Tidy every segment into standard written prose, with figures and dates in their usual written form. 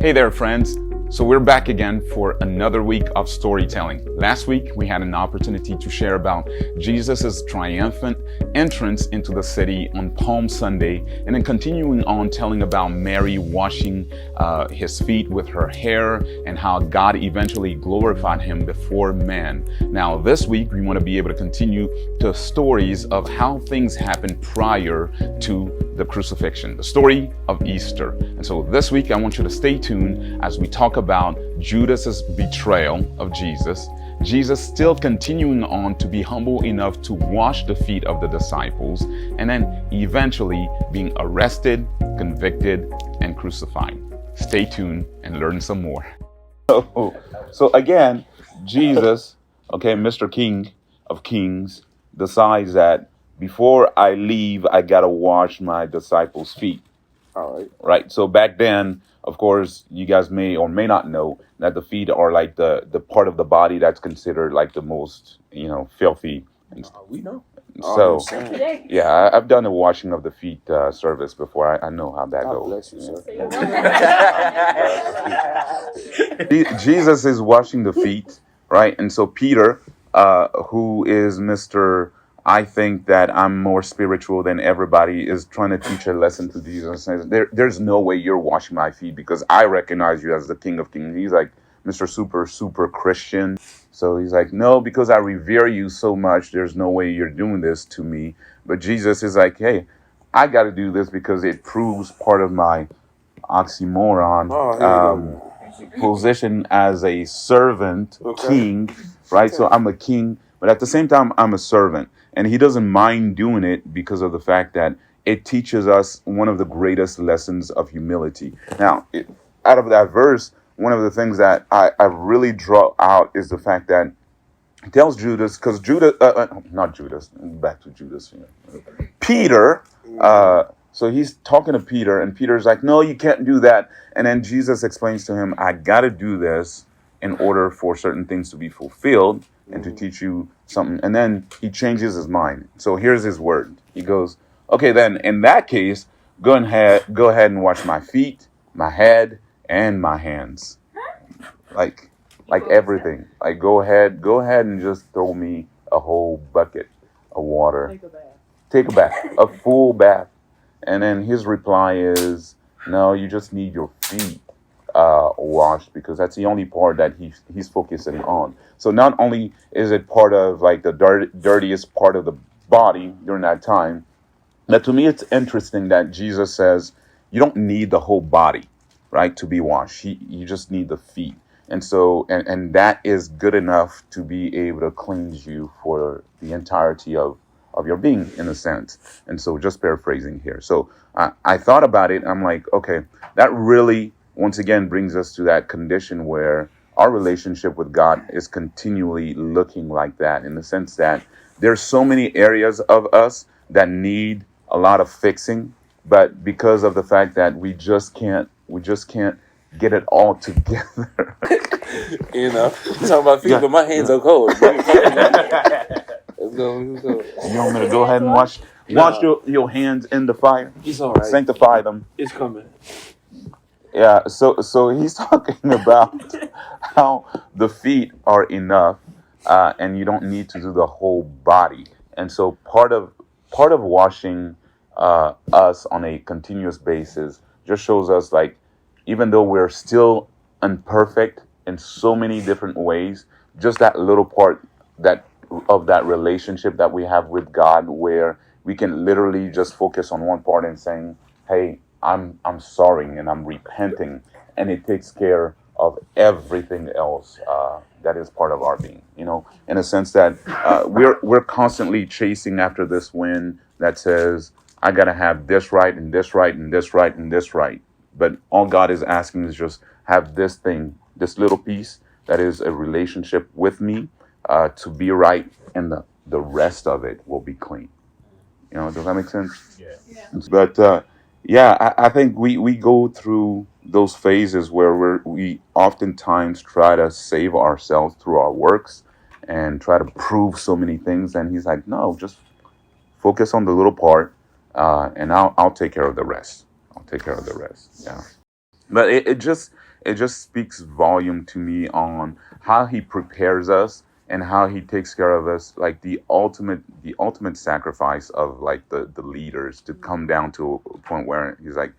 Hey there, friends. So we're back again for another week of storytelling. Last week, we had an opportunity to share about Jesus' triumphant entrance into the city on Palm Sunday, and then continuing on telling about Mary washing his feet with her hair and how God eventually glorified him before man. Now, this week, we want to be able to continue the stories of how things happened prior to the crucifixion, the story of Easter. And so this week, I want you to stay tuned as we talk about Judas's betrayal of Jesus, Jesus still continuing on to be humble enough to wash the feet of the disciples, and then eventually being arrested, convicted, and crucified. Stay tuned and learn some more. So again, Jesus, Mr. King of Kings, decides that before I leave, I gotta wash my disciples' feet. All right. Right. So back then, of course, you guys may or may not know that the feet are like the part of the body that's considered like the most, filthy. We know. So, yeah, I've done a washing of the feet service before. I know how that God goes. bless you, sir. Jesus is washing the feet, right? And so Peter, who is Mr. I think that I'm more spiritual than everybody, is trying to teach a lesson to Jesus. Says, there's no way you're washing my feet because I recognize you as the King of Kings. He's like Mr. Super Christian. So he's like, no, because I revere you so much, there's no way you're doing this to me. But Jesus is like, hey, I got to do this because it proves part of my oxymoron position as a servant king, right? So I'm a king, but at the same time, I'm a servant. And he doesn't mind doing it because of the fact that it teaches us one of the greatest lessons of humility. Now, out of that verse, one of the things that I really draw out is the fact that he tells Judas, because not Judas, back to Judas, Peter, so he's talking to Peter, and Peter's like, no, you can't do that. And then Jesus explains to him, I got to do this in order for certain things to be fulfilled and to teach you something. And then he changes his mind. So here's his word. He goes, okay, then in that case, go ahead and wash my feet, my head, and my hands. Like everything. Like go ahead and just throw me a whole bucket of water. Take a bath, a full bath. And then his reply is, no, you just need your feet washed, because that's the only part that he's focusing on. So not only is it part of like the dirtiest part of the body during that time, but to me it's interesting that Jesus says you don't need the whole body, right, to be washed. You just need the feet. And so and that is good enough to be able to cleanse you for the entirety of your being, in a sense. And so just paraphrasing here. So I thought about it. I'm like, okay, that really once again brings us to that condition where our relationship with God is continually looking like that, in the sense that there's so many areas of us that need a lot of fixing, but because of the fact that we just can't get it all together. Talking about feet, but my hands are cold. Let's go. You want me to go ahead and wash your hands in the fire? It's all right. Sanctify them. It's coming. Yeah, so he's talking about how the feet are enough, and you don't need to do the whole body. And so part of washing us on a continuous basis just shows us, like, even though we're still imperfect in so many different ways, just that little part of that relationship that we have with God, where we can literally just focus on one part and saying, hey, I'm sorry and I'm repenting, and it takes care of everything else that is part of our being. In a sense that we're constantly chasing after this wind that says, I gotta have this right and this right and this right and this right. But all God is asking is just have this thing, this little piece that is a relationship with me to be right, and the rest of it will be clean. Does that make sense? Yeah. But I think we go through those phases where we oftentimes try to save ourselves through our works and try to prove so many things. And he's like, no, just focus on the little part, and I'll take care of the rest. I'll take care of the rest. Yeah. But it just it just speaks volume to me on how he prepares us and how he takes care of us, like the ultimate sacrifice of like the leaders to come down to a point where he's like,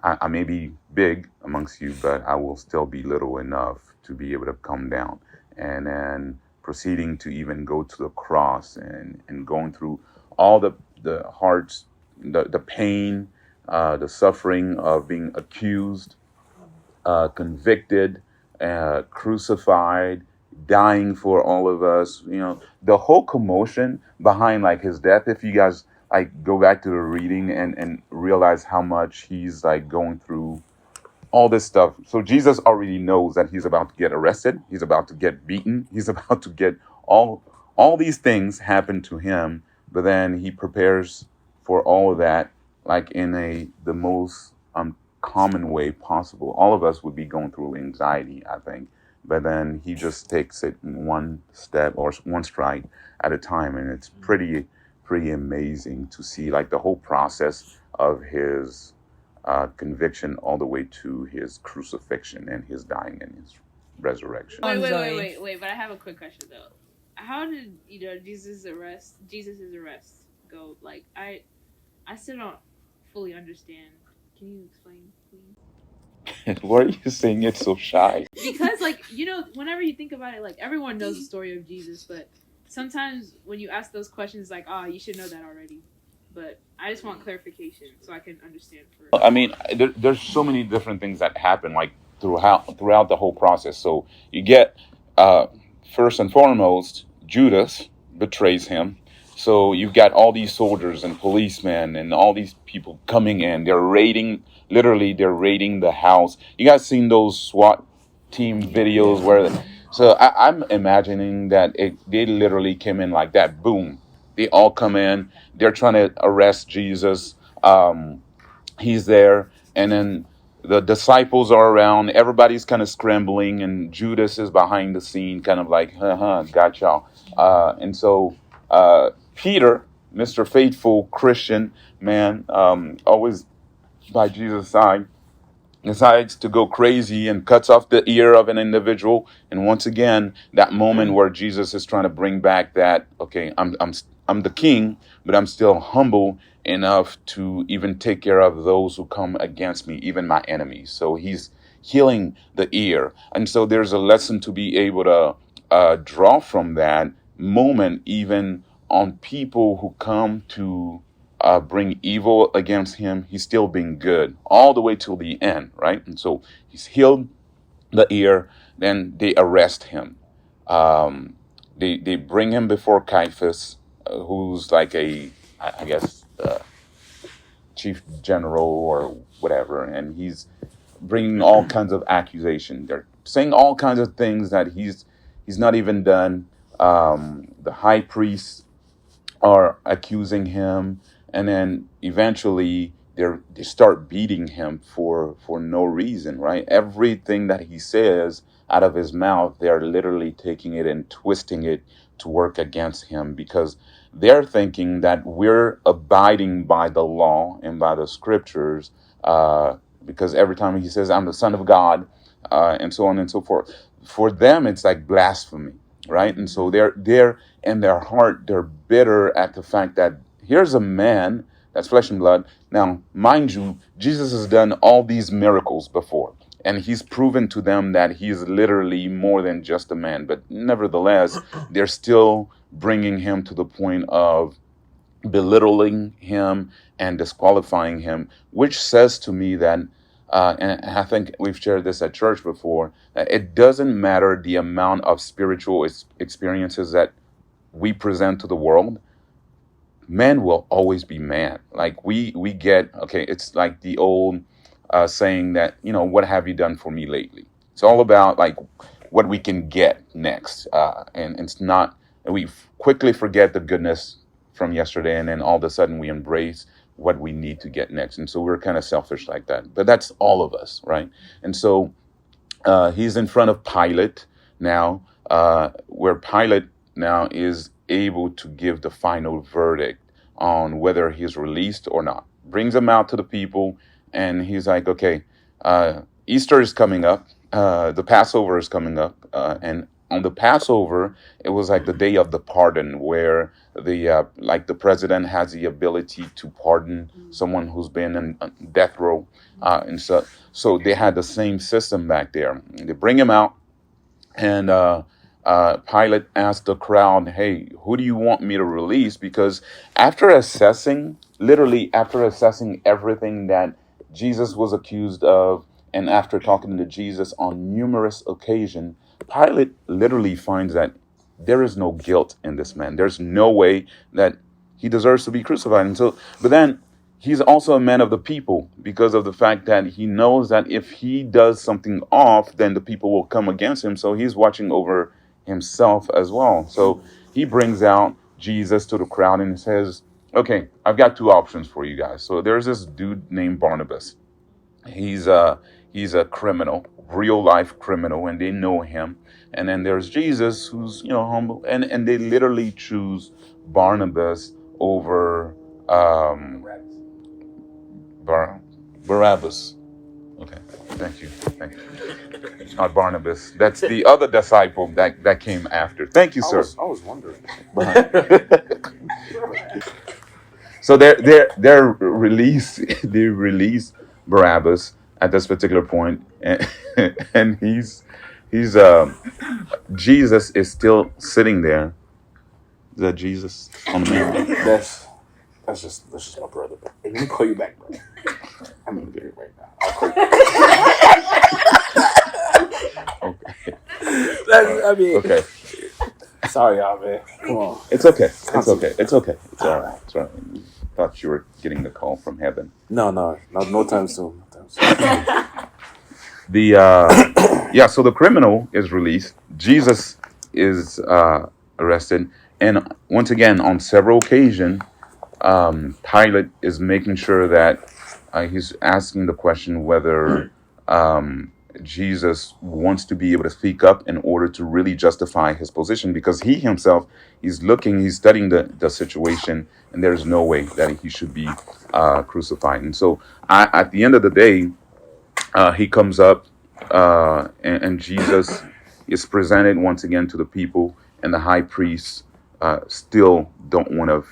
I may be big amongst you, but I will still be little enough to be able to come down. And then proceeding to even go to the cross and going through all the hearts, the pain, the suffering of being accused, convicted, crucified, dying for all of us. The whole commotion behind like his death. If you guys like go back to the reading and realize how much he's like going through all this stuff. So Jesus already knows that he's about to get arrested. He's about to get beaten. He's about to get all these things happen to him. But then he prepares for all of that, like in the most common way possible. All of us would be going through anxiety, I think. But then he just takes it in one step or one stride at a time, and it's pretty amazing to see like the whole process of his conviction all the way to his crucifixion and his dying and his resurrection. Wait. But I have a quick question though. How did Jesus' arrest go? Like I still don't fully understand. Can you explain, please? Why are you saying it so shy? Because like whenever you think about it, like everyone knows the story of Jesus, but sometimes when you ask those questions, like, you should know that already. But I just want clarification so I can understand. I mean, there's so many different things that happen like throughout the whole process. So you get first and foremost, Judas betrays him. So you've got all these soldiers and policemen and all these people coming in. They're raiding the house. You guys seen those SWAT team videos where? So I'm imagining that they literally came in like that. Boom. They all come in. They're trying to arrest Jesus. He's there. And then the disciples are around. Everybody's kind of scrambling. And Judas is behind the scene, kind of like, got y'all. And so Peter, Mr. Faithful Christian man, always by Jesus' side, decides to go crazy and cuts off the ear of an individual. And once again, that moment where Jesus is trying to bring back that, okay, I'm the king, but I'm still humble enough to even take care of those who come against me, even my enemies. So he's healing the ear. And so there's a lesson to be able to draw from that moment, even on people who come to bring evil against him. He's still being good all the way till the end, right? And so he's healed the ear. Then they arrest him. They bring him before Caiaphas, who's like I guess, chief general or whatever, and he's bringing all kinds of accusations. They're saying all kinds of things that he's not even done. The high priests are accusing him, and then eventually they start beating him for no reason, right? Everything that he says out of his mouth, they're literally taking it and twisting it to work against him, because they're thinking that we're abiding by the law and by the scriptures, because every time he says, I'm the son of God, and so on and so forth. For them, it's like blasphemy, right? And so they're in their heart, they're bitter at the fact that here's a man that's flesh and blood. Now, mind you, Jesus has done all these miracles before, and he's proven to them that he is literally more than just a man. But nevertheless, they're still bringing him to the point of belittling him and disqualifying him, which says to me that, and I think we've shared this at church before, that it doesn't matter the amount of spiritual experiences that we present to the world. Man will always be man. Like we get, okay, it's like the old saying that, what have you done for me lately? It's all about like what we can get next. And it's not, we quickly forget the goodness from yesterday, and then all of a sudden we embrace what we need to get next. And so we're kind of selfish like that. But that's all of us, right? And so he's in front of Pilate now, where Pilate now is able to give the final verdict on whether he's released or not. Brings him out to the people, and he's like, okay, Easter is coming up. the Passover is coming up, and on the Passover, it was like the day of the pardon, where the president has the ability to pardon someone who's been in death row, and so they had the same system back there. They bring him out, and Pilate asked the crowd, "Hey, who do you want me to release?" Because literally after assessing everything that Jesus was accused of, and after talking to Jesus on numerous occasions, Pilate literally finds that there is no guilt in this man. There's no way that he deserves to be crucified. And so, but then he's also a man of the people because of the fact that he knows that if he does something off, then the people will come against him. So he's watching over himself as well. So he brings out Jesus to the crowd and says, "Okay, I've got two options for you guys." So there's this dude named Barnabas. He's a criminal, real life criminal, and they know him. And then there's Jesus, who's humble, and they literally choose Barnabas over Bar- Barabbas. Okay, thank you. It's not Barnabas. That's the other disciple that came after. Thank you, sir. I was wondering. So they're release they release Barabbas at this particular point, and he's Jesus is still sitting there. Is that Jesus on the main? That's just my brother. Let me call you back, bro. I'm in the right now. I'll call you. Okay. I mean, Okay. sorry, y'all, man. Come on. It's okay. It's okay. It's okay. It's all right. It's all right. Thought you were getting the call from heaven. No time soon. No time soon. So the criminal is released. Jesus is arrested, and once again, on several occasions, Pilate is making sure that he's asking the question whether Jesus wants to be able to speak up in order to really justify his position, because he himself, he's studying the situation, and there's no way that he should be crucified. And so at the end of the day, he comes up, and Jesus is presented once again to the people, and the high priests still don't want to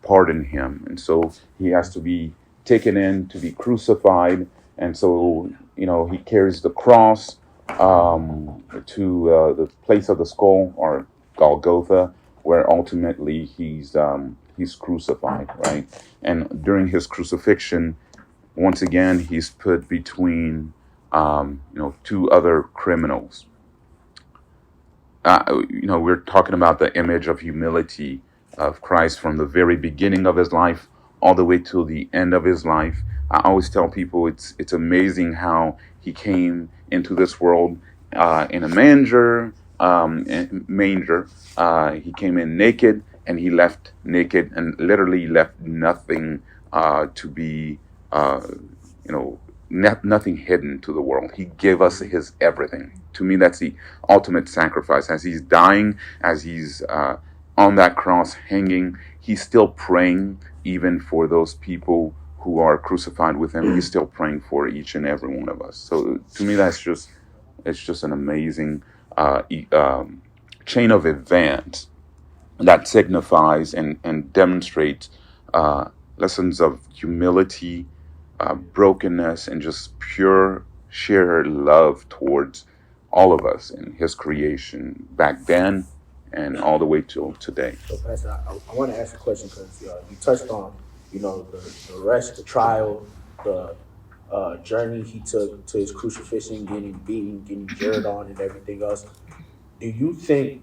pardon him, and so he has to be taken in to be crucified. And so he carries the cross to the place of the skull, or Golgotha, where ultimately he's crucified, right? And during his crucifixion, once again, he's put between, two other criminals. We're talking about the image of humility of Christ from the very beginning of his life all the way to the end of his life. I always tell people it's amazing how he came into this world in a manger. He came in naked, and he left naked, and literally left nothing to be, nothing hidden to the world. He gave us his everything. To me, that's the ultimate sacrifice. As he's dying, as he's on that cross hanging, he's still praying even for those people who are crucified with him. He's still praying for each and every one of us. So to me, it's just an amazing chain of events that signifies and demonstrates lessons of humility, brokenness, and just pure sheer love towards all of us in his creation back then and all the way till today. So, Pastor, I want to ask a question because you touched on, the rest, the trial, the journey he took to his crucifixion, getting beaten, getting jeered on, and everything else. Do you think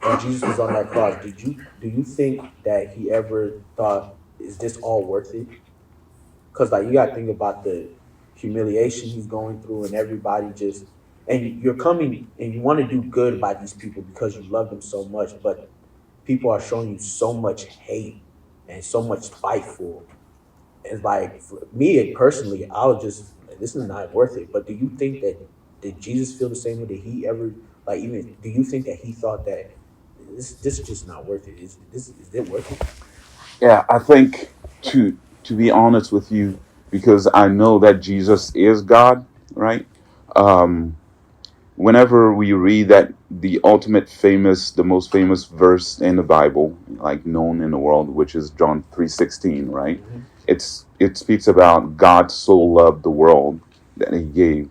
when Jesus was on that cross, do you think that he ever thought, is this all worth it? Because you got to think about the humiliation he's going through, and everybody and you're coming and you want to do good by these people because you love them so much, but people are showing you so much hate and so much spiteful. It's for me personally, this is not worth it. But do you think that, did Jesus feel the same way? Did he ever, even, do you think that he thought that this is just not worth it? Is it worth it? Yeah, I think to be honest with you, because I know that Jesus is God, right? um, whenever we read that the the most famous verse in the Bible, like known in the world, which is John 3:16, right? Mhm. It speaks about God so loved the world that He gave.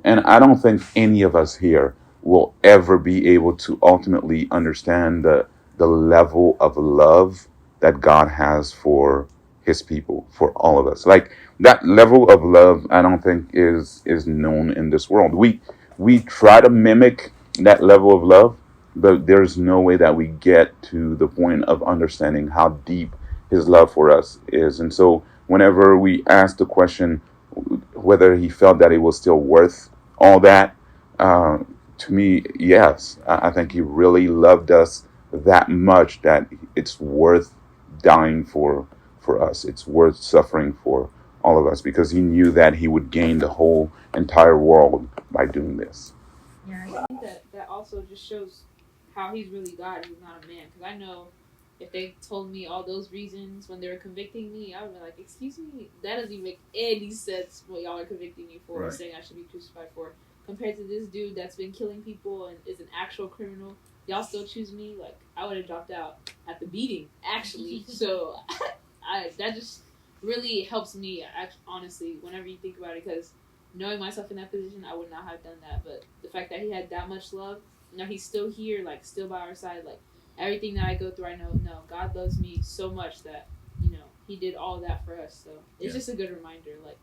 And I don't think any of us here will ever be able to ultimately understand the level of love that God has for His people, for all of us. Like that level of love, I don't think is known in this world. We try to mimic that level of love, but there's no way that we get to the point of understanding how deep His love for us is. And so, whenever we ask the question whether He felt that it was still worth all that, uh, to me, yes, I think He really loved us that much that it's worth dying for us. It's worth suffering for all of us because He knew that He would gain the whole entire world by doing this. Yeah, I think that also just shows how he's really God. He's not a man. Because I know if they told me all those reasons when they were convicting me, I would be like, "Excuse me, that doesn't even make any sense. What y'all are convicting me for, Right. saying I should be crucified for, compared to this dude that's been killing people and is an actual criminal. Y'all still choose me? Like I would have dropped out at the beating, actually. So, I that just really helps me. Honestly, whenever you think about it, because knowing myself in that position, I would not have done that. But the fact that he had that much love, he's still here, like still by our side, like everything that I go through, I know, no, God loves me so much that He did all that for us. So it's just a good reminder, like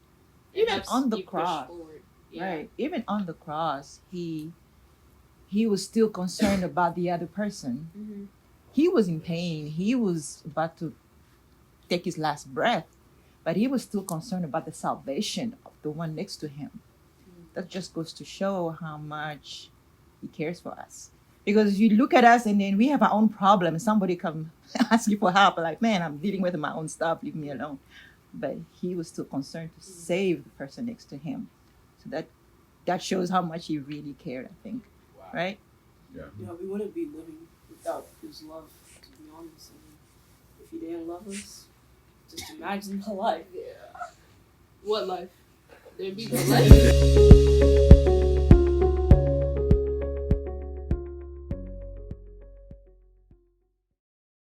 it Even helps on the you push cross, forward. Yeah. right? Even on the cross, he was still concerned about the other person. Mm-hmm. He was in pain. He was about to take his last breath, but he was still concerned about the salvation of the one next to him. That just goes to show how much he cares for us. Because if you look at us and then we have our own problems, somebody come ask you for help, like, man, I'm dealing with my own stuff, leave me alone. But he was still concerned to save the person next to him. So that shows how much he really cared, I think. Wow. Right? Yeah. Yeah, we wouldn't be living without his love, to be honest. I mean, if he didn't love us, just imagine the life. Yeah. What life? There'd be no life.